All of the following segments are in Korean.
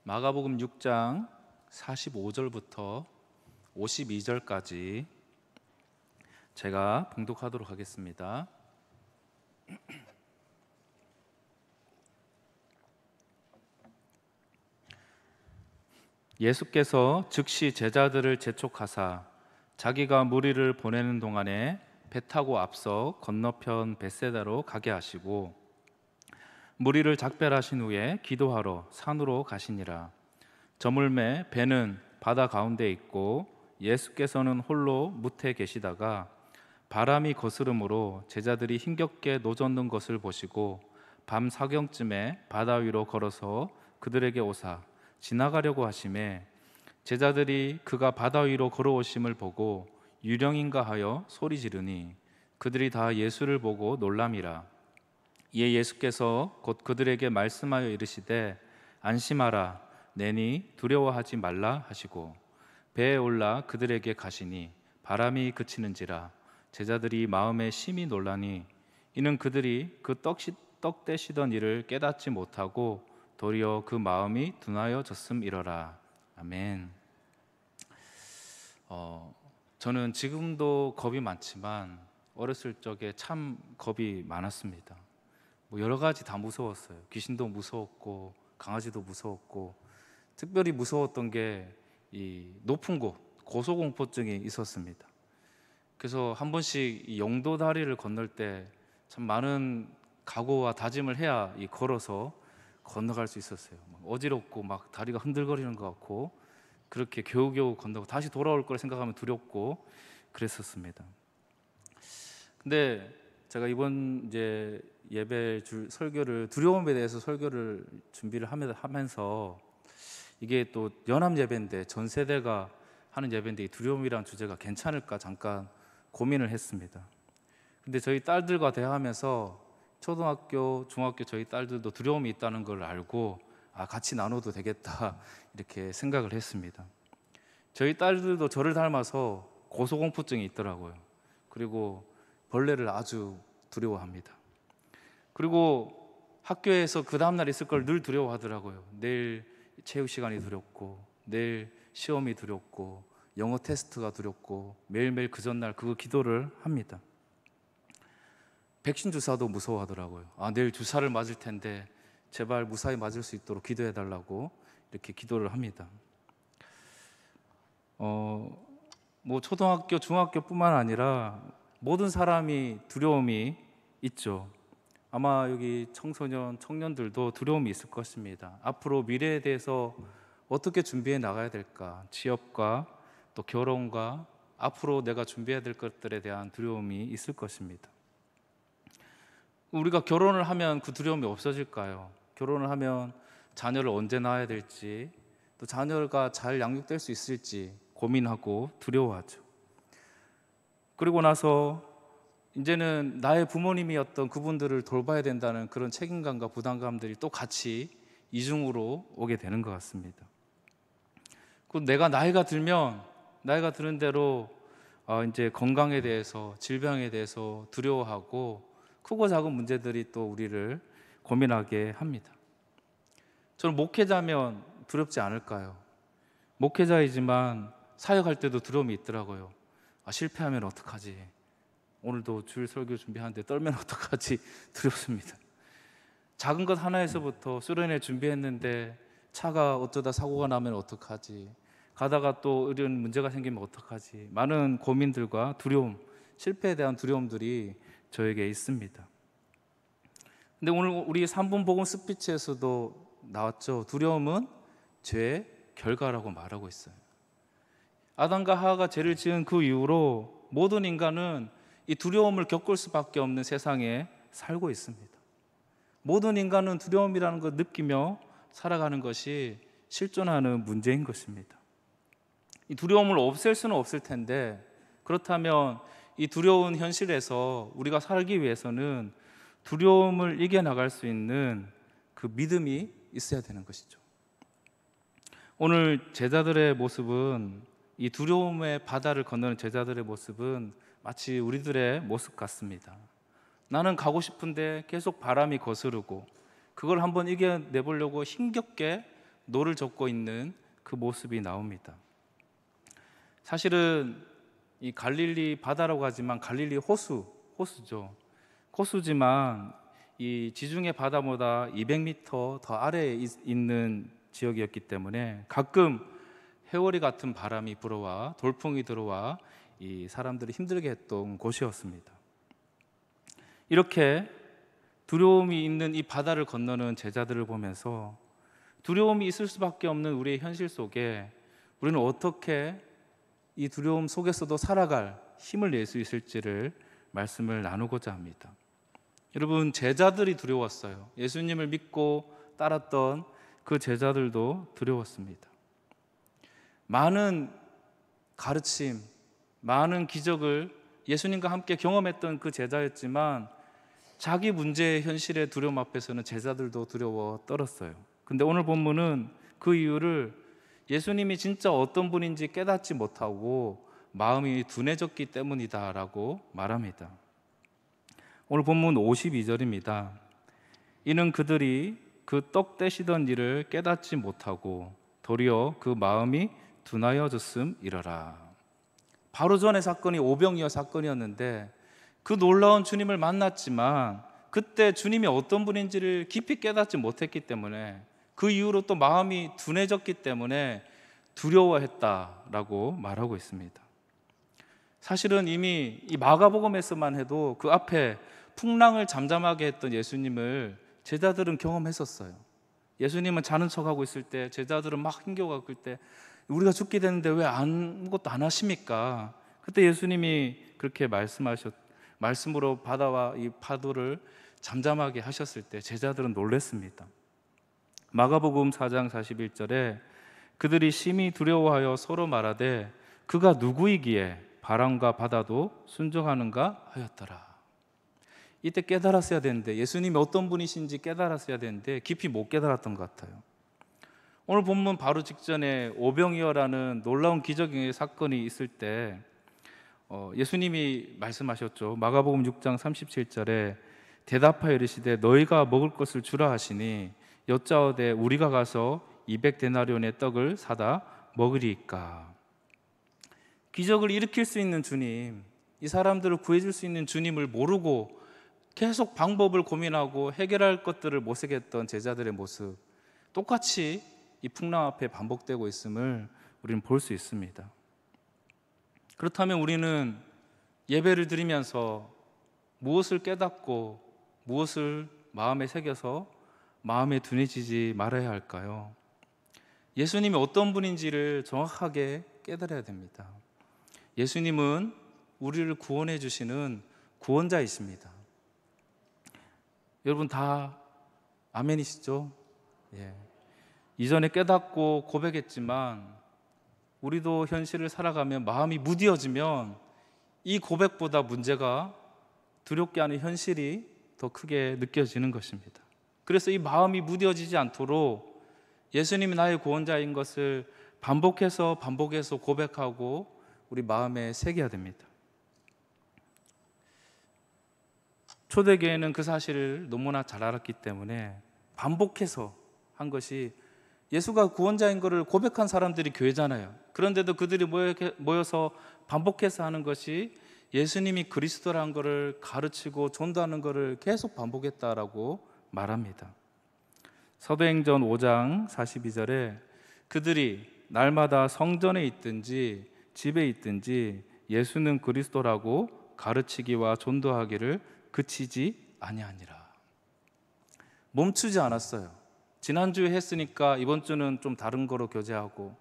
마가복음 6장 45절부터 52절까지 제가 봉독하도록 하겠습니다. 예수께서 즉시 제자들을 재촉하사 자기가 무리를 보내는 동안에 배 타고 앞서 건너편 벳세다로 가게 하시고 무리를 작별하신 후에 기도하러 산으로 가시니라. 저물매 배는 바다 가운데 있고 예수께서는 홀로 무태 계시다가 바람이 거스름으로 제자들이 힘겹게 노젓는 것을 보시고 밤 사경쯤에 바다 위로 걸어서 그들에게 오사 지나가려고 하심에 제자들이 그가 바다 위로 걸어오심을 보고 유령인가 하여 소리 지르니 그들이 다 예수를 보고 놀람이라. 이에 예수께서 곧 그들에게 말씀하여 이르시되 안심하라 내니 두려워하지 말라 하시고 배에 올라 그들에게 가시니 바람이 그치는지라 제자들이 마음에 심히 놀라니 이는 그들이 그 떡 떼시던 일을 깨닫지 못하고 도리어 그 마음이 둔하여졌음이러라. 아멘. 저는 지금도 겁이 많지만 어렸을 적에 참 겁이 많았습니다. 여러 가지 다 무서웠어요. 귀신도 무서웠고 강아지도 무서웠고 특별히 무서웠던 게 이 높은 곳, 고소공포증이 있었습니다. 그래서 한 번씩 이 영도 다리를 건널 때 참 많은 각오와 다짐을 해야 걸어서 건너갈 수 있었어요. 어지럽고 막 다리가 흔들거리는 것 같고 그렇게 겨우겨우 건너고 다시 돌아올 걸 생각하면 두렵고 그랬었습니다. 근데 제가 이번 예배 설교를 두려움에 대해서 설교를 준비를 하면서 이게 또 연합 예배인데 전 세대가 하는 예배인데 이 두려움이라는 주제가 괜찮을까 잠깐 고민을 했습니다. 근데 저희 딸들과 대화하면서 초등학교, 중학교 저희 딸들도 두려움이 있다는 걸 알고 같이 나눠도 되겠다 이렇게 생각을 했습니다. 저희 딸들도 저를 닮아서 고소공포증이 있더라고요. 그리고 벌레를 아주 두려워합니다. 그리고 학교에서 그 다음날 있을 걸 늘 두려워하더라고요. 내일 체육 시간이 두렵고 내일 시험이 두렵고 영어 테스트가 두렵고 매일매일 그 전날 그거 기도를 합니다. 백신 주사도 무서워하더라고요. 내일 주사를 맞을 텐데 제발 무사히 맞을 수 있도록 기도해 달라고 이렇게 기도를 합니다. 초등학교, 중학교뿐만 아니라 모든 사람이 두려움이 있죠. 아마 여기 청소년, 청년들도 두려움이 있을 것입니다. 앞으로 미래에 대해서 어떻게 준비해 나가야 될까? 취업과 또 결혼과 앞으로 내가 준비해야 될 것들에 대한 두려움이 있을 것입니다. 우리가 결혼을 하면 그 두려움이 없어질까요? 결혼을 하면 자녀를 언제 낳아야 될지 또 자녀가 잘 양육될 수 있을지 고민하고 두려워하죠. 그리고 나서 이제는 나의 부모님이었던 그분들을 돌봐야 된다는 그런 책임감과 부담감들이 또 같이 이중으로 오게 되는 것 같습니다. 내가 나이가 드는 대로 이제 건강에 대해서, 질병에 대해서 두려워하고 크고 작은 문제들이 또 우리를 고민하게 합니다. 저는 목회자면 두렵지 않을까요? 목회자이지만 사역할 때도 두려움이 있더라고요. 실패하면 어떡하지? 오늘도 주일 설교 준비하는데 떨면 어떡하지? 두렵습니다. 작은 것 하나에서부터 수련회 준비했는데 차가 어쩌다 사고가 나면 어떡하지? 가다가 또 이런 문제가 생기면 어떡하지? 많은 고민들과 두려움, 실패에 대한 두려움들이 저에게 있습니다. 근데 오늘 우리 3분 복음 스피치에서도 나왔죠. 두려움은 죄의 결과라고 말하고 있어요. 아담과 하와가 죄를 지은 그 이후로 모든 인간은 이 두려움을 겪을 수밖에 없는 세상에 살고 있습니다. 모든 인간은 두려움이라는 걸 느끼며 살아가는 것이 실존하는 문제인 것입니다. 이 두려움을 없앨 수는 없을 텐데 그렇다면 이 두려운 현실에서 우리가 살기 위해서는 두려움을 이겨나갈 수 있는 그 믿음이 있어야 되는 것이죠. 오늘 제자들의 모습은 이 두려움의 바다를 건너는 제자들의 모습은 마치 우리들의 모습 같습니다. 나는 가고 싶은데 계속 바람이 거스르고 그걸 한번 이겨내보려고 힘겹게 노를 젓고 있는 그 모습이 나옵니다. 사실은 이 갈릴리 바다라고 하지만 갈릴리 호수죠. 호수지만 이 지중해 바다보다 200m 더 아래에 있는 지역이었기 때문에 가끔 해오리 같은 바람이 불어와 돌풍이 들어와 이 사람들이 힘들게 했던 곳이었습니다. 이렇게 두려움이 있는 이 바다를 건너는 제자들을 보면서 두려움이 있을 수밖에 없는 우리의 현실 속에 우리는 어떻게 이 두려움 속에서도 살아갈 힘을 낼 수 있을지를 말씀을 나누고자 합니다. 여러분, 제자들이 두려웠어요. 예수님을 믿고 따랐던 그 제자들도 두려웠습니다. 많은 가르침, 많은 기적을 예수님과 함께 경험했던 그 제자였지만 자기 문제의 현실의 두려움 앞에서는 제자들도 두려워 떨었어요. 근데 오늘 본문은 그 이유를 예수님이 진짜 어떤 분인지 깨닫지 못하고 마음이 둔해졌기 때문이다라고 말합니다. 오늘 본문 52절입니다. 이는 그들이 그 떡 떼시던 일을 깨닫지 못하고 도리어 그 마음이 둔하여졌음이러라. 바로 전에 사건이 오병이어 사건이었는데 그 놀라운 주님을 만났지만 그때 주님이 어떤 분인지를 깊이 깨닫지 못했기 때문에 그 이후로 또 마음이 둔해졌기 때문에 두려워했다라고 말하고 있습니다. 사실은 이미 이 마가복음에서만 해도 그 앞에 풍랑을 잠잠하게 했던 예수님을 제자들은 경험했었어요. 예수님은 자는 척하고 있을 때 제자들은 막 힘겨워하고 있을 때 우리가 죽게 되는데 왜 아무것도 안 하십니까? 그때 예수님이 그렇게 말씀으로 바다와 이 파도를 잠잠하게 하셨을 때 제자들은 놀랐습니다. 마가복음 4장 41절에 그들이 심히 두려워하여 서로 말하되 그가 누구이기에 바람과 바다도 순종하는가 하였더라. 이때 깨달았어야 되는데, 예수님이 어떤 분이신지 깨달았어야 되는데 깊이 못 깨달았던 것 같아요. 오늘 본문 바로 직전에 오병이어라는 놀라운 기적의 사건이 있을 때 예수님이 말씀하셨죠. 마가복음 6장 37절에 대답하여 이르시되 너희가 먹을 것을 주라 하시니 여짜오되 우리가 가서 200데나리온의 떡을 사다 먹으리이까. 기적을 일으킬 수 있는 주님, 이 사람들을 구해줄 수 있는 주님을 모르고 계속 방법을 고민하고 해결할 것들을 모색했던 제자들의 모습, 똑같이 이 풍랑 앞에 반복되고 있음을 우리는 볼 수 있습니다. 그렇다면 우리는 예배를 드리면서 무엇을 깨닫고 무엇을 마음에 새겨서 마음에 둔해지지 말아야 할까요? 예수님이 어떤 분인지를 정확하게 깨달아야 됩니다. 예수님은 우리를 구원해 주시는 구원자이십니다. 여러분 다 아멘이시죠? 예. 이전에 깨닫고 고백했지만 우리도 현실을 살아가면 마음이 무뎌지면 이 고백보다 문제가 두렵게 하는 현실이 더 크게 느껴지는 것입니다. 그래서 이 마음이 무뎌지지 않도록 예수님이 나의 구원자인 것을 반복해서 고백하고 우리 마음에 새겨야 됩니다. 초대교회는 그 사실을 너무나 잘 알았기 때문에 반복해서 한 것이, 예수가 구원자인 것을 고백한 사람들이 교회잖아요. 그런데도 그들이 모여서 반복해서 하는 것이 예수님이 그리스도라는 것을 가르치고 전도하는 것을 계속 반복했다라고 말합니다. 사도행전 5장 42절에 그들이 날마다 성전에 있든지 집에 있든지 예수는 그리스도라고 가르치기와 전도하기를 그치지 아니하니라. 멈추지 않았어요. 지난주에 했으니까 이번 주는 좀 다른 거로 교제하고,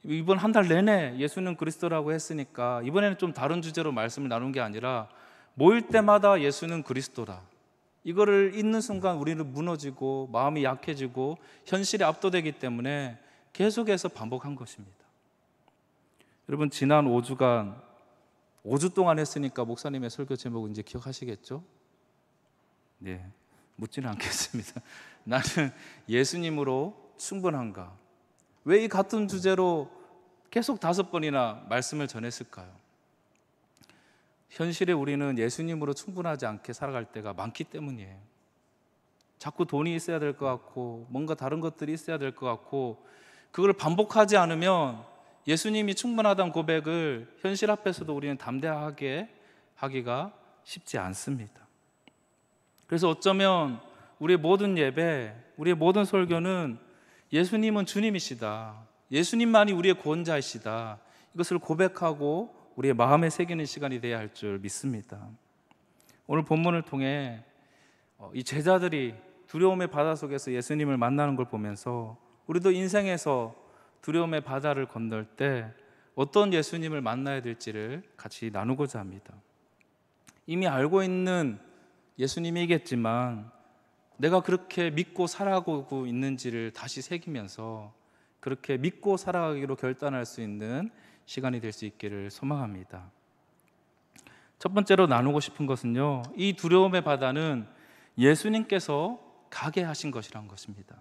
이번 한 달 내내 예수는 그리스도라고 했으니까 이번에는 좀 다른 주제로 말씀을 나눈 게 아니라 모일 때마다 예수는 그리스도다. 이거를 잊는 순간 우리는 무너지고 마음이 약해지고 현실에 압도되기 때문에 계속해서 반복한 것입니다. 여러분, 지난 5주 동안 했으니까 목사님의 설교 제목은 이제 기억하시겠죠? 네, 묻지는 않겠습니다. 나는 예수님으로 충분한가? 왜 이 같은 주제로 계속 5번이나 말씀을 전했을까요? 현실에 우리는 예수님으로 충분하지 않게 살아갈 때가 많기 때문이에요. 자꾸 돈이 있어야 될 것 같고 뭔가 다른 것들이 있어야 될 것 같고 그걸 반복하지 않으면 예수님이 충분하다는 고백을 현실 앞에서도 우리는 담대하게 하기가 쉽지 않습니다. 그래서 어쩌면 우리의 모든 예배, 우리의 모든 설교는 예수님은 주님이시다, 예수님만이 우리의 구원자이시다, 이것을 고백하고 우리의 마음에 새기는 시간이 되어야 할 줄 믿습니다. 오늘 본문을 통해 이 제자들이 두려움의 바다 속에서 예수님을 만나는 걸 보면서 우리도 인생에서 두려움의 바다를 건널 때 어떤 예수님을 만나야 될지를 같이 나누고자 합니다. 이미 알고 있는 예수님이겠지만 내가 그렇게 믿고 살아가고 있는지를 다시 새기면서 그렇게 믿고 살아가기로 결단할 수 있는 시간이 될 수 있기를 소망합니다. 첫 번째로 나누고 싶은 것은요, 이 두려움의 바다는 예수님께서 가게 하신 것이란 것입니다.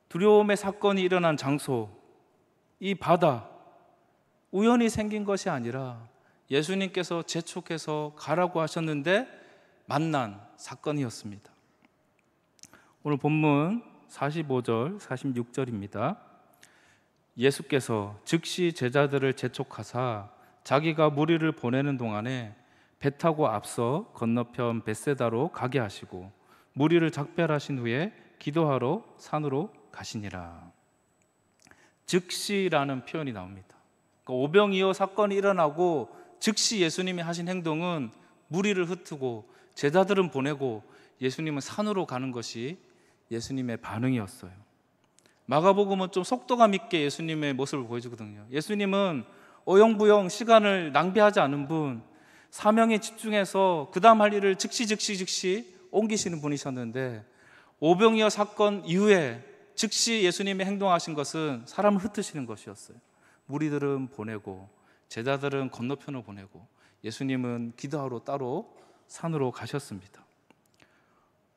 두려움의 사건이 일어난 장소, 이 바다, 우연히 생긴 것이 아니라 예수님께서 재촉해서 가라고 하셨는데 만난 사건이었습니다. 오늘 본문 45절, 46절입니다. 예수께서 즉시 제자들을 재촉하사 자기가 무리를 보내는 동안에 배 타고 앞서 건너편 벳세다로 가게 하시고 무리를 작별하신 후에 기도하러 산으로 가시니라. 즉시라는 표현이 나옵니다. 그러니까 오병이어 사건이 일어나고 즉시 예수님이 하신 행동은 무리를 흩트고 제자들은 보내고 예수님은 산으로 가는 것이 예수님의 반응이었어요. 마가복음은 좀 속도감 있게 예수님의 모습을 보여주거든요. 예수님은 어영부영 시간을 낭비하지 않은 분, 사명에 집중해서 그 다음 할 일을 즉시 옮기시는 분이셨는데 오병이어 사건 이후에 즉시 예수님이 행동하신 것은 사람을 흩으시는 것이었어요. 무리들은 보내고 제자들은 건너편을 보내고 예수님은 기도하러 따로 산으로 가셨습니다.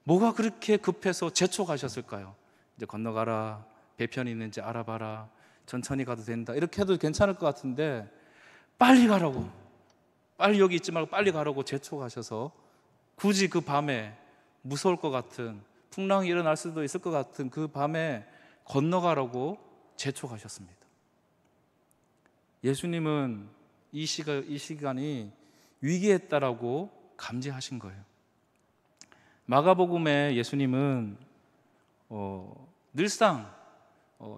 뭐가 그렇게 급해서 재촉하셨을까요? 이제 건너가라, 배편이 있는지 알아봐라, 천천히 가도 된다, 이렇게 해도 괜찮을 것 같은데 빨리 가라고, 빨리 여기 있지 말고 빨리 가라고 재촉하셔서 굳이 그 밤에 무서울 것 같은, 풍랑이 일어날 수도 있을 것 같은 그 밤에 건너가라고 재촉하셨습니다. 예수님은 이 시간이 위기했다라고 감지하신 거예요. 마가복음에 예수님은 늘상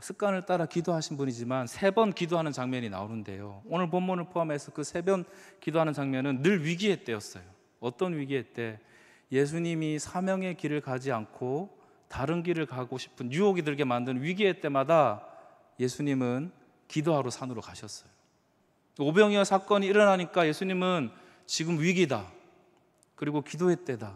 습관을 따라 기도하신 분이지만 3번 기도하는 장면이 나오는데요, 오늘 본문을 포함해서 그 3번 기도하는 장면은 늘 위기의 때였어요. 어떤 위기의 때? 예수님이 사명의 길을 가지 않고 다른 길을 가고 싶은 유혹이 들게 만드는 위기의 때마다 예수님은 기도하러 산으로 가셨어요. 오병이어 사건이 일어나니까 예수님은 지금 위기다, 그리고 기도의 때다,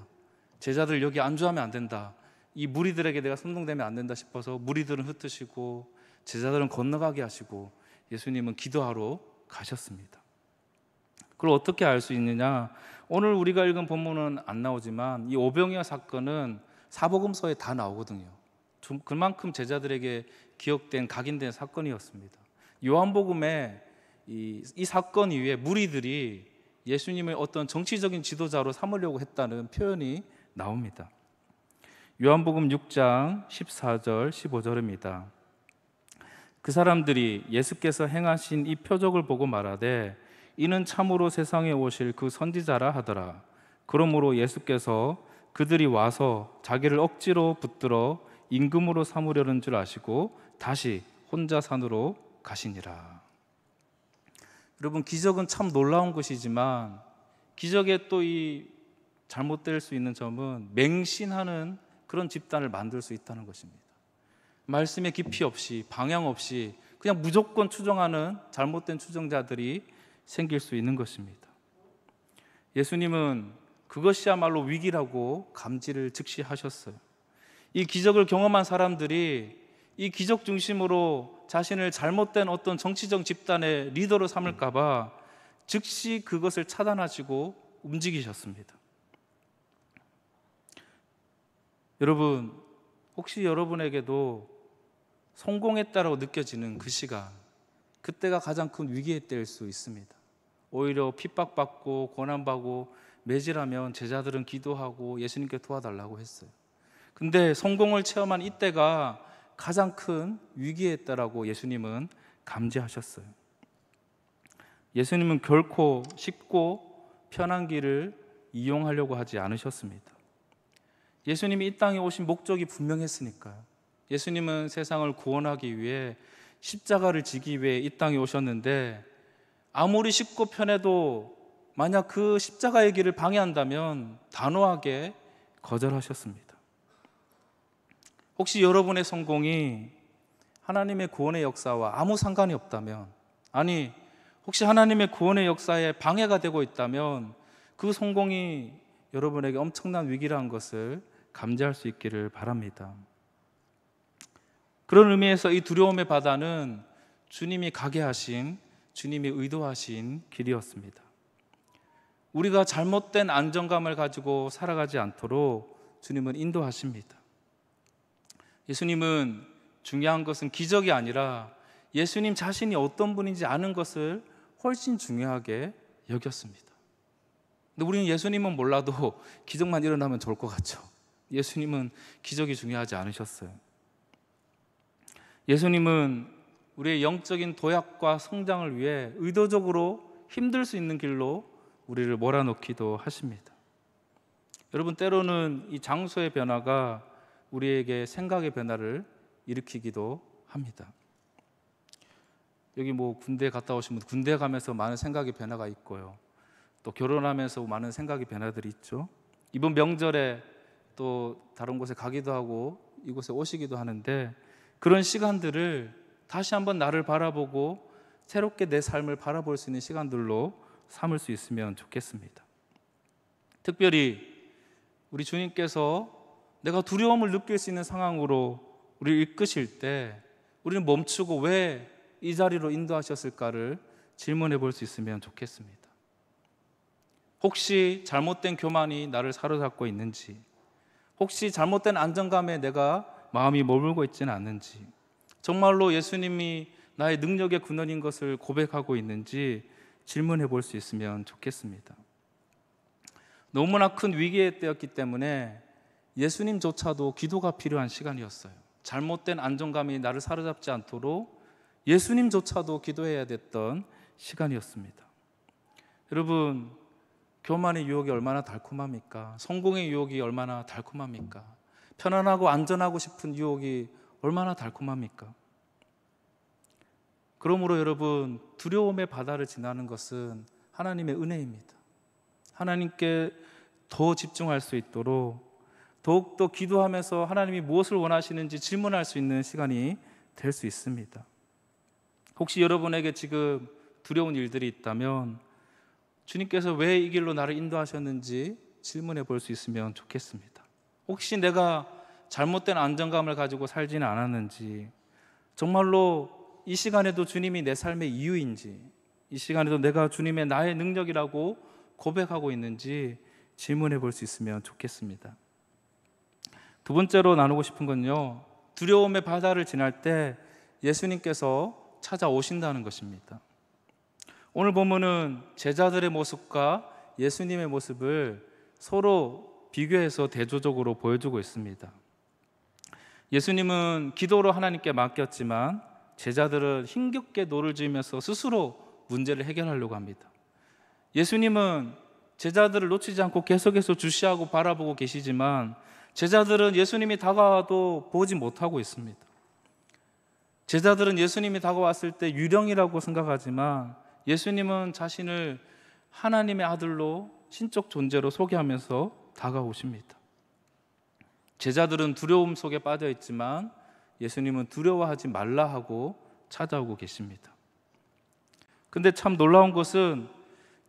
제자들 여기 안주하면 안 된다, 이 무리들에게 내가 선동되면 안 된다 싶어서 무리들은 흩으시고 제자들은 건너가게 하시고 예수님은 기도하러 가셨습니다. 그걸 어떻게 알 수 있느냐? 오늘 우리가 읽은 본문은 안 나오지만 이 오병이어 사건은 사복음서에 다 나오거든요. 그만큼 제자들에게 기억된, 각인된 사건이었습니다. 요한복음에 이 사건 이후에 무리들이 예수님의 어떤 정치적인 지도자로 삼으려고 했다는 표현이 나옵니다. 요한복음 6장 14절 15절입니다. 그 사람들이 예수께서 행하신 이 표적을 보고 말하되 이는 참으로 세상에 오실 그 선지자라 하더라. 그러므로 예수께서 그들이 와서 자기를 억지로 붙들어 임금으로 삼으려는 줄 아시고 다시 혼자 산으로 가시니라. 여러분, 기적은 참 놀라운 것이지만 기적의 또 이 잘못될 수 있는 점은 맹신하는 그런 집단을 만들 수 있다는 것입니다. 말씀의 깊이 없이, 방향 없이 그냥 무조건 추정하는 잘못된 추정자들이 생길 수 있는 것입니다. 예수님은 그것이야말로 위기라고 감지를 즉시 하셨어요. 이 기적을 경험한 사람들이 이 기적 중심으로 자신을 잘못된 어떤 정치적 집단의 리더로 삼을까 봐 즉시 그것을 차단하시고 움직이셨습니다. 여러분, 혹시 여러분에게도 성공했다라고 느껴지는 그 시간, 그때가 가장 큰 위기의 때일 수 있습니다. 오히려 핍박받고 고난받고 매질하면 제자들은 기도하고 예수님께 도와달라고 했어요. 근데 성공을 체험한 이때가 가장 큰 위기였다라고 예수님은 감지하셨어요. 예수님은 결코 쉽고 편한 길을 이용하려고 하지 않으셨습니다. 예수님이 이 땅에 오신 목적이 분명했으니까요. 예수님은 세상을 구원하기 위해 십자가를 지기 위해 이 땅에 오셨는데, 아무리 쉽고 편해도 만약 그 십자가의 길을 방해한다면 단호하게 거절하셨습니다. 혹시 여러분의 성공이 하나님의 구원의 역사와 아무 상관이 없다면, 아니 혹시 하나님의 구원의 역사에 방해가 되고 있다면 그 성공이 여러분에게 엄청난 위기라는 것을 감지할 수 있기를 바랍니다. 그런 의미에서 이 두려움의 바다는 주님이 가게 하신, 주님이 의도하신 길이었습니다. 우리가 잘못된 안정감을 가지고 살아가지 않도록 주님은 인도하십니다. 예수님은 중요한 것은 기적이 아니라 예수님 자신이 어떤 분인지 아는 것을 훨씬 중요하게 여겼습니다. 근데 우리는 예수님은 몰라도 기적만 일어나면 좋을 것 같죠. 예수님은 기적이 중요하지 않으셨어요. 예수님은 우리의 영적인 도약과 성장을 위해 의도적으로 힘들 수 있는 길로 우리를 몰아넣기도 하십니다. 여러분, 때로는 이 장소의 변화가 우리에게 생각의 변화를 일으키기도 합니다. 여기 군대 갔다 오신 분, 군대 가면서 많은 생각의 변화가 있고요. 또 결혼하면서 많은 생각의 변화들이 있죠. 이번 명절에 또 다른 곳에 가기도 하고 이곳에 오시기도 하는데, 그런 시간들을 다시 한번 나를 바라보고 새롭게 내 삶을 바라볼 수 있는 시간들로 삼을 수 있으면 좋겠습니다. 특별히 우리 주님께서 내가 두려움을 느낄 수 있는 상황으로 우리를 이끄실 때 우리는 멈추고 왜 이 자리로 인도하셨을까를 질문해 볼 수 있으면 좋겠습니다. 혹시 잘못된 교만이 나를 사로잡고 있는지, 혹시 잘못된 안정감에 내가 마음이 머물고 있지는 않는지, 정말로 예수님이 나의 능력의 근원인 것을 고백하고 있는지 질문해 볼 수 있으면 좋겠습니다. 너무나 큰 위기의 때였기 때문에 예수님조차도 기도가 필요한 시간이었어요. 잘못된 안정감이 나를 사로잡지 않도록 예수님조차도 기도해야 됐던 시간이었습니다. 여러분, 교만의 유혹이 얼마나 달콤합니까? 성공의 유혹이 얼마나 달콤합니까? 편안하고 안전하고 싶은 유혹이 얼마나 달콤합니까? 그러므로 여러분, 두려움의 바다를 지나는 것은 하나님의 은혜입니다. 하나님께 더 집중할 수 있도록 더욱더 기도하면서 하나님이 무엇을 원하시는지 질문할 수 있는 시간이 될 수 있습니다. 혹시 여러분에게 지금 두려운 일들이 있다면 주님께서 왜 이 길로 나를 인도하셨는지 질문해 볼 수 있으면 좋겠습니다. 혹시 내가 잘못된 안정감을 가지고 살지는 않았는지, 정말로 이 시간에도 주님이 내 삶의 이유인지, 이 시간에도 내가 주님의 나의 능력이라고 고백하고 있는지 질문해 볼 수 있으면 좋겠습니다. 두 번째로 나누고 싶은 건요, 두려움의 바다를 지날 때 예수님께서 찾아오신다는 것입니다. 오늘 본문은 제자들의 모습과 예수님의 모습을 서로 비교해서 대조적으로 보여주고 있습니다. 예수님은 기도로 하나님께 맡겼지만 제자들은 힘겹게 노를 지으면서 스스로 문제를 해결하려고 합니다. 예수님은 제자들을 놓치지 않고 계속해서 주시하고 바라보고 계시지만 제자들은 예수님이 다가와도 보지 못하고 있습니다. 제자들은 예수님이 다가왔을 때 유령이라고 생각하지만 예수님은 자신을 하나님의 아들로 신적 존재로 소개하면서 다가오십니다. 제자들은 두려움 속에 빠져 있지만 예수님은 두려워하지 말라 하고 찾아오고 계십니다. 근데 참 놀라운 것은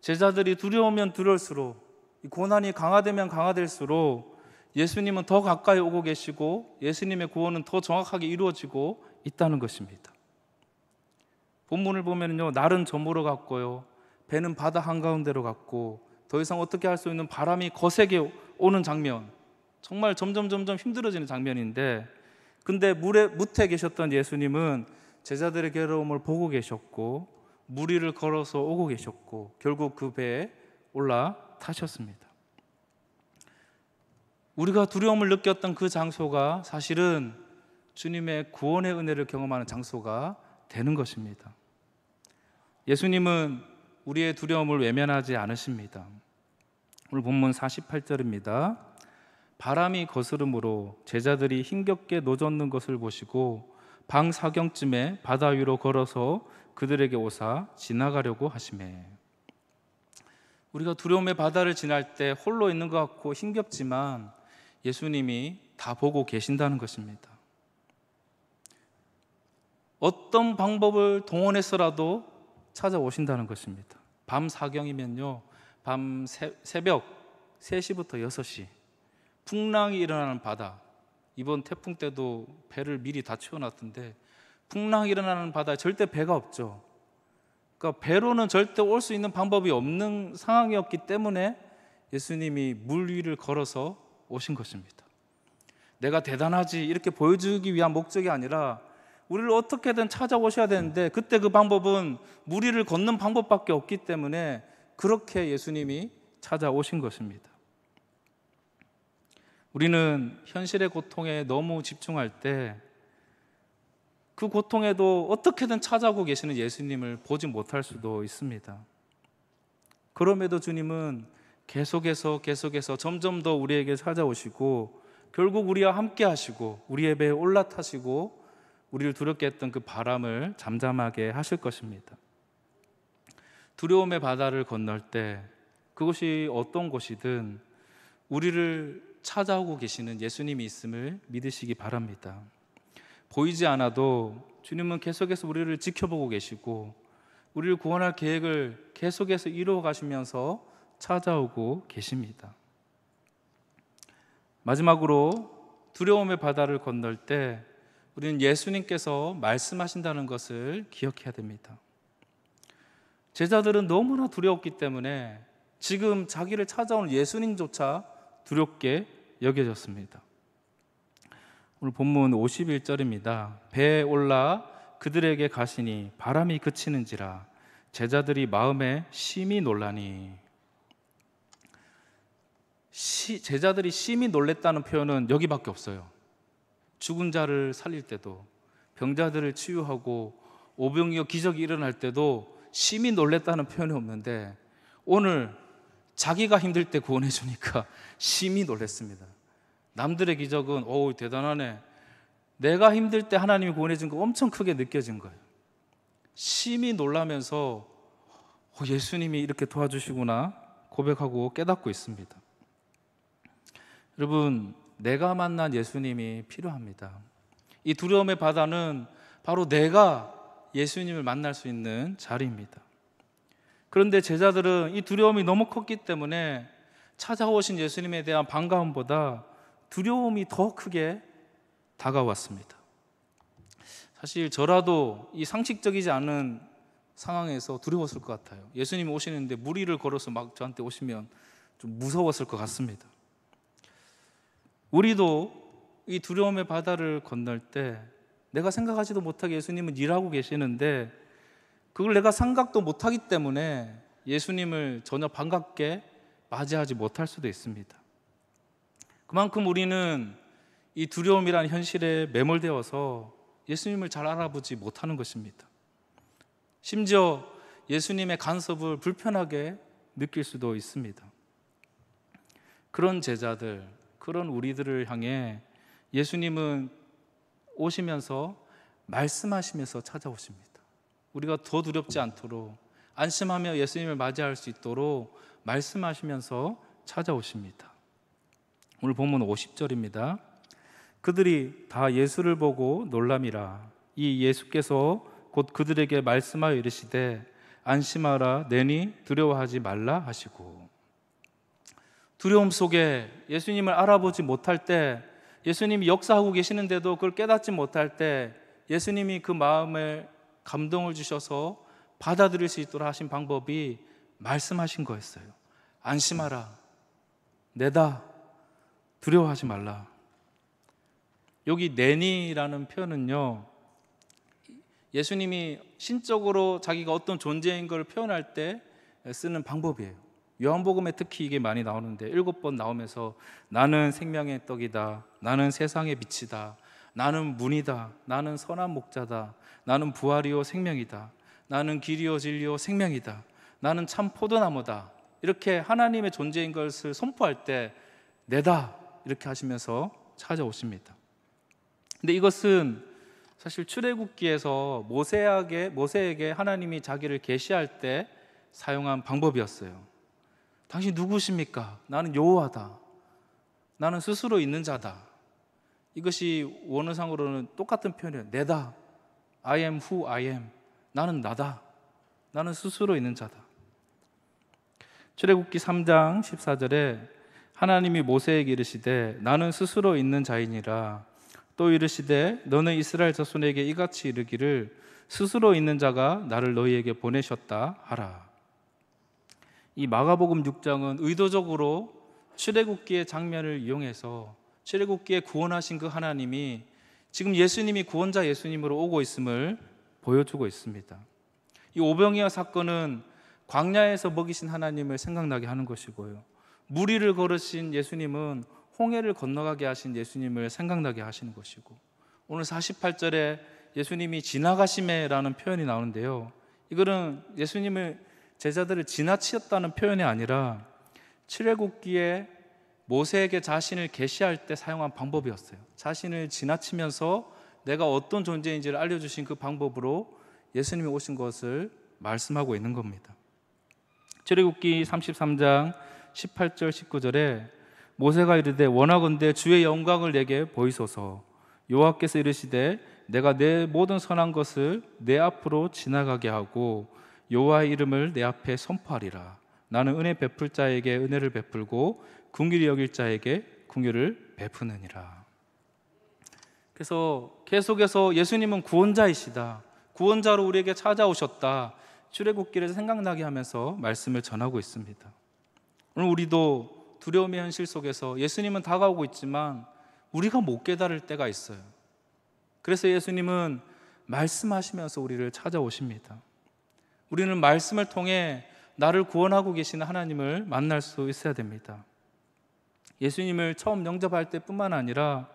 제자들이 두려우면 두려울수록, 고난이 강화되면 강화될수록 예수님은 더 가까이 오고 계시고 예수님의 구원은 더 정확하게 이루어지고 있다는 것입니다. 본문을 보면요, 날은 저물어 갔고요, 배는 바다 한가운데로 갔고 더 이상 어떻게 할 수 있는 바람이 거세게 오는 장면, 정말 점점 힘들어지는 장면인데, 근데 무태 계셨던 예수님은 제자들의 괴로움을 보고 계셨고 물 위를 걸어서 오고 계셨고 결국 그 배에 올라타셨습니다. 우리가 두려움을 느꼈던 그 장소가 사실은 주님의 구원의 은혜를 경험하는 장소가 되는 것입니다. 예수님은 우리의 두려움을 외면하지 않으십니다. 오늘 본문 48절입니다. 바람이 거스름으로 제자들이 힘겹게 노젓는 것을 보시고 방 사경쯤에 바다 위로 걸어서 그들에게 오사 지나가려고 하시매. 우리가 두려움의 바다를 지날 때 홀로 있는 것 같고 힘겹지만 예수님이 다 보고 계신다는 것입니다. 어떤 방법을 동원해서라도 찾아오신다는 것입니다. 밤 사경이면요, 밤 새벽 3시부터 6시 풍랑이 일어나는 바다, 이번 태풍 때도 배를 미리 다 채워놨던데 풍랑이 일어나는 바다에 절대 배가 없죠. 그러니까 배로는 절대 올 수 있는 방법이 없는 상황이었기 때문에 예수님이 물 위를 걸어서 오신 것입니다. 내가 대단하지 이렇게 보여주기 위한 목적이 아니라 우리를 어떻게든 찾아오셔야 되는데 그때 그 방법은 물 위를 걷는 방법밖에 없기 때문에 그렇게 예수님이 찾아오신 것입니다. 우리는 현실의 고통에 너무 집중할 때 그 고통에도 어떻게든 찾아오고 계시는 예수님을 보지 못할 수도 있습니다. 그럼에도 주님은 계속해서 점점 더 우리에게 찾아오시고 결국 우리와 함께 하시고 우리의 배에 올라타시고 우리를 두렵게 했던 그 바람을 잠잠하게 하실 것입니다. 두려움의 바다를 건널 때 그것이 어떤 곳이든 우리를 찾아오고 계시는 예수님이 있음을 믿으시기 바랍니다. 보이지 않아도 주님은 계속해서 우리를 지켜보고 계시고 우리를 구원할 계획을 계속해서 이루어 가시면서 찾아오고 계십니다. 마지막으로 두려움의 바다를 건널 때 우리는 예수님께서 말씀하신다는 것을 기억해야 됩니다. 제자들은 너무나 두려웠기 때문에 지금 자기를 찾아오는 예수님조차 두렵게 여겨졌습니다. 오늘 본문 51절입니다. 배에 올라 그들에게 가시니 바람이 그치는지라 제자들이 마음에 심히 놀라니. 제자들이 심히 놀랬다는 표현은 여기밖에 없어요. 죽은 자를 살릴 때도, 병자들을 치유하고 오병이어 기적이 일어날 때도 심히 놀랬다는 표현이 없는데 오늘 자기가 힘들 때 구원해 주니까 심히 놀랬습니다. 남들의 기적은 오 대단하네, 내가 힘들 때 하나님이 구원해 준 거 엄청 크게 느껴진 거예요. 심히 놀라면서 예수님이 이렇게 도와주시구나 고백하고 깨닫고 있습니다. 여러분, 내가 만난 예수님이 필요합니다. 이 두려움의 바다는 바로 내가 예수님을 만날 수 있는 자리입니다. 그런데 제자들은 이 두려움이 너무 컸기 때문에 찾아오신 예수님에 대한 반가움보다 두려움이 더 크게 다가왔습니다. 사실 저라도 이 상식적이지 않은 상황에서 두려웠을 것 같아요. 예수님이 오시는데 물 위를 걸어서 막 저한테 오시면 좀 무서웠을 것 같습니다. 우리도 이 두려움의 바다를 건널 때 내가 생각하지도 못하게 예수님은 일하고 계시는데 그걸 내가 생각도 못하기 때문에 예수님을 전혀 반갑게 맞이하지 못할 수도 있습니다. 그만큼 우리는 이 두려움이라는 현실에 매몰되어서 예수님을 잘 알아보지 못하는 것입니다. 심지어 예수님의 간섭을 불편하게 느낄 수도 있습니다. 그런 제자들, 그런 우리들을 향해 예수님은 오시면서 말씀하시면서 찾아오십니다. 우리가 더 두렵지 않도록 안심하며 예수님을 맞이할 수 있도록 말씀하시면서 찾아오십니다. 오늘 본문 50절입니다. 그들이 다 예수를 보고 놀람이라. 이 예수께서 곧 그들에게 말씀하여 이르시되 안심하라, 내니 두려워하지 말라 하시고. 두려움 속에 예수님을 알아보지 못할 때, 예수님이 역사하고 계시는데도 그걸 깨닫지 못할 때 예수님이 그 마음에 감동을 주셔서 받아들일 수 있도록 하신 방법이 말씀하신 거였어요. 안심하라, 내다, 두려워하지 말라. 여기 내니라는 표현은요, 예수님이 신적으로 자기가 어떤 존재인 걸 표현할 때 쓰는 방법이에요. 요한복음에 특히 이게 많이 나오는데 7번 나오면서 나는 생명의 떡이다, 나는 세상의 빛이다, 나는 문이다, 나는 선한 목자다, 나는 부활이요 생명이다, 나는 길이요 진리요 생명이다, 나는 참 포도나무다. 이렇게 하나님의 존재인 것을 선포할 때 내다 이렇게 하시면서 찾아오십니다. 근데 이것은 사실 출애굽기에서 모세에게 하나님이 자기를 계시할 때 사용한 방법이었어요. 당신 누구십니까? 나는 여호와다. 나는 스스로 있는 자다. 이것이 원어상으로는 똑같은 표현이에요. 내다. I am who I am. 나는 나다. 나는 스스로 있는 자다. 출애굽기 3장 14절에 하나님이 모세에게 이르시되 나는 스스로 있는 자이니라. 또 이르시되 너는 이스라엘 자손에게 이같이 이르기를 스스로 있는 자가 나를 너희에게 보내셨다 하라. 이 마가복음 6장은 의도적으로 출애굽기의 장면을 이용해서 출애굽기에 구원하신 그 하나님이 지금 예수님이 구원자 예수님으로 오고 있음을 보여주고 있습니다. 이 오병이어 사건은 광야에서 먹이신 하나님을 생각나게 하는 것이고요, 무리를 걸으신 예수님은 홍해를 건너가게 하신 예수님을 생각나게 하시는 것이고, 오늘 48절에 예수님이 지나가심에라는 표현이 나오는데요, 이거는 예수님을 제자들을 지나치었다는 표현이 아니라 출애굽기에 모세에게 자신을 계시할 때 사용한 방법이었어요. 자신을 지나치면서 내가 어떤 존재인지를 알려주신 그 방법으로 예수님이 오신 것을 말씀하고 있는 겁니다. 출애굽기 33장 18절 19절에 모세가 이르되 원하건대 주의 영광을 내게 보이소서. 여호와께서 이르시되 내가 내 모든 선한 것을 내 앞으로 지나가게 하고 여호와의 이름을 내 앞에 선포하리라. 나는 은혜 베풀 자에게 은혜를 베풀고 긍휼히 여길 자에게 긍휼을 베푸느니라. 그래서 계속해서 예수님은 구원자이시다, 구원자로 우리에게 찾아오셨다, 출애굽기를 생각나게 하면서 말씀을 전하고 있습니다. 오늘 우리도 두려움의 현실 속에서 예수님은 다가오고 있지만 우리가 못 깨달을 때가 있어요. 그래서 예수님은 말씀하시면서 우리를 찾아오십니다. 우리는 말씀을 통해 나를 구원하고 계시는 하나님을 만날 수 있어야 됩니다. 예수님을 처음 영접할 때뿐만 아니라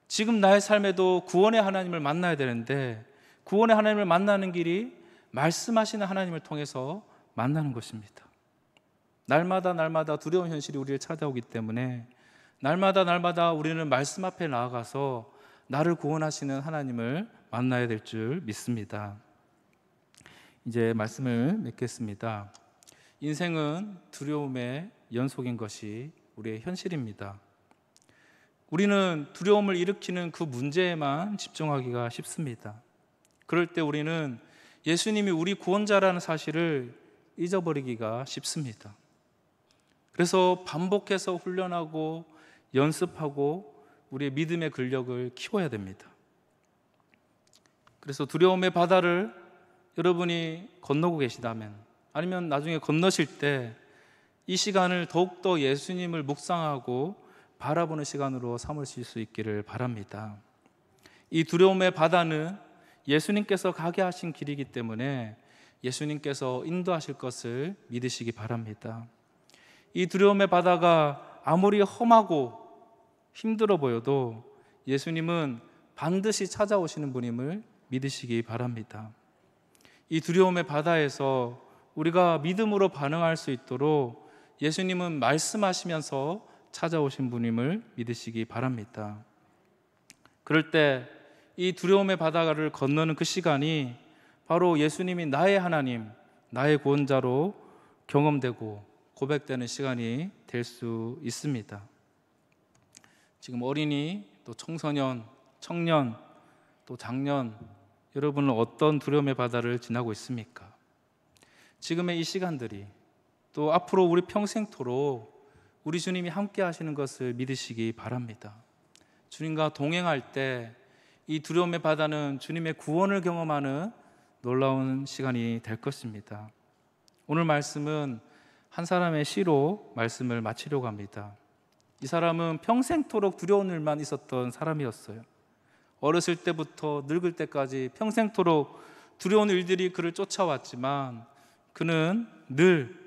지금 나의 삶에도 구원의 하나님을 만나야 되는데, 구원의 하나님을 만나는 길이 말씀하시는 하나님을 통해서 만나는 것입니다. 날마다 두려운 현실이 우리를 찾아오기 때문에 날마다 우리는 말씀 앞에 나아가서 나를 구원하시는 하나님을 만나야 될 줄 믿습니다. 이제 말씀을 맺겠습니다. 인생은 두려움의 연속인 것이 우리의 현실입니다. 우리는 두려움을 일으키는 그 문제에만 집중하기가 쉽습니다. 그럴 때 우리는 예수님이 우리 구원자라는 사실을 잊어버리기가 쉽습니다. 그래서 반복해서 훈련하고 연습하고 우리의 믿음의 근력을 키워야 됩니다. 그래서 두려움의 바다를 여러분이 건너고 계시다면, 아니면 나중에 건너실 때 이 시간을 더욱더 예수님을 묵상하고 바라보는 시간으로 삼으실 수 있기를 바랍니다. 이 두려움의 바다는 예수님께서 가게 하신 길이기 때문에 예수님께서 인도하실 것을 믿으시기 바랍니다. 이 두려움의 바다가 아무리 험하고 힘들어 보여도 예수님은 반드시 찾아오시는 분임을 믿으시기 바랍니다. 이 두려움의 바다에서 우리가 믿음으로 반응할 수 있도록 예수님은 말씀하시면서 찾아오신 분임을 믿으시기 바랍니다. 그럴 때 이 두려움의 바다를 건너는 그 시간이 바로 예수님이 나의 하나님, 나의 구원자로 경험되고 고백되는 시간이 될 수 있습니다. 지금 어린이, 또 청소년, 청년, 또 장년, 여러분은 어떤 두려움의 바다를 지나고 있습니까? 지금의 이 시간들이, 또 앞으로 우리 평생토록 우리 주님이 함께 하시는 것을 믿으시기 바랍니다. 주님과 동행할 때 이 두려움의 바다는 주님의 구원을 경험하는 놀라운 시간이 될 것입니다. 오늘 말씀은 한 사람의 시로 말씀을 마치려고 합니다. 이 사람은 평생토록 두려운 일만 있었던 사람이었어요. 어렸을 때부터 늙을 때까지 평생토록 두려운 일들이 그를 쫓아왔지만 그는 늘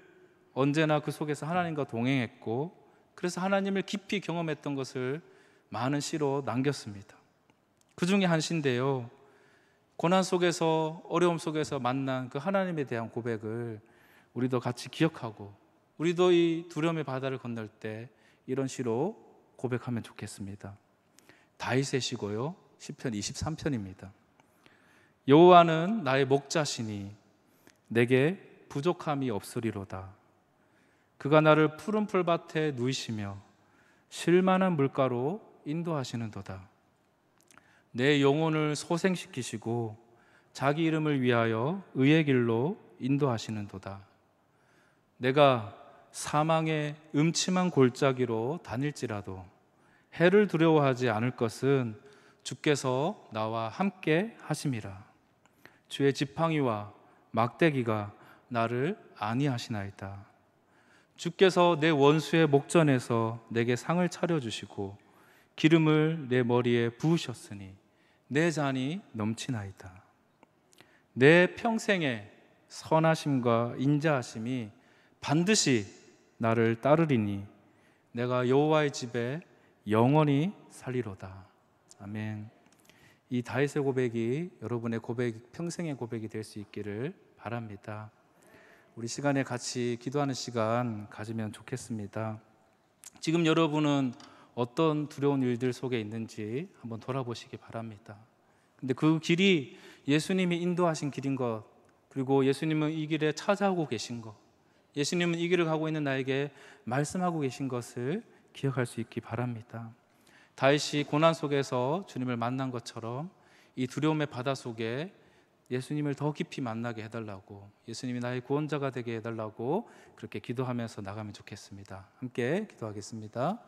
언제나 그 속에서 하나님과 동행했고, 그래서 하나님을 깊이 경험했던 것을 많은 시로 남겼습니다. 그 중에 한 시인데요, 고난 속에서, 어려움 속에서 만난 그 하나님에 대한 고백을 우리도 같이 기억하고, 우리도 이 두려움의 바다를 건널 때 이런 시로 고백하면 좋겠습니다. 다윗의 시고요, 시편 23편입니다. 여호와는 나의 목자시니 내게 부족함이 없으리로다. 그가 나를 푸른 풀밭에 누이시며 쉴만한 물가로 인도하시는도다. 내 영혼을 소생시키시고 자기 이름을 위하여 의의 길로 인도하시는도다. 내가 사망의 음침한 골짜기로 다닐지라도 해를 두려워하지 않을 것은 주께서 나와 함께 하심이라. 주의 지팡이와 막대기가 나를 안위하시나이다. 주께서 내 원수의 목전에서 내게 상을 차려주시고 기름을 내 머리에 부으셨으니 내 잔이 넘치나이다. 내 평생의 선하심과 인자하심이 반드시 나를 따르리니 내가 여호와의 집에 영원히 살리로다. 아멘. 이 다윗의 고백이 여러분의 고백, 평생의 고백이 될 수 있기를 바랍니다. 우리 시간에 같이 기도하는 시간 가지면 좋겠습니다. 지금 여러분은 어떤 두려운 일들 속에 있는지 한번 돌아보시기 바랍니다. 근데 그 길이 예수님이 인도하신 길인 것, 그리고 예수님은 이 길에 찾아오고 계신 것, 예수님은 이 길을 가고 있는 나에게 말씀하고 계신 것을 기억할 수 있기 바랍니다. 다윗이 고난 속에서 주님을 만난 것처럼 이 두려움의 바다 속에 예수님을 더 깊이 만나게 해달라고, 예수님이 나의 구원자가 되게 해달라고 그렇게 기도하면서 나가면 좋겠습니다. 함께 기도하겠습니다.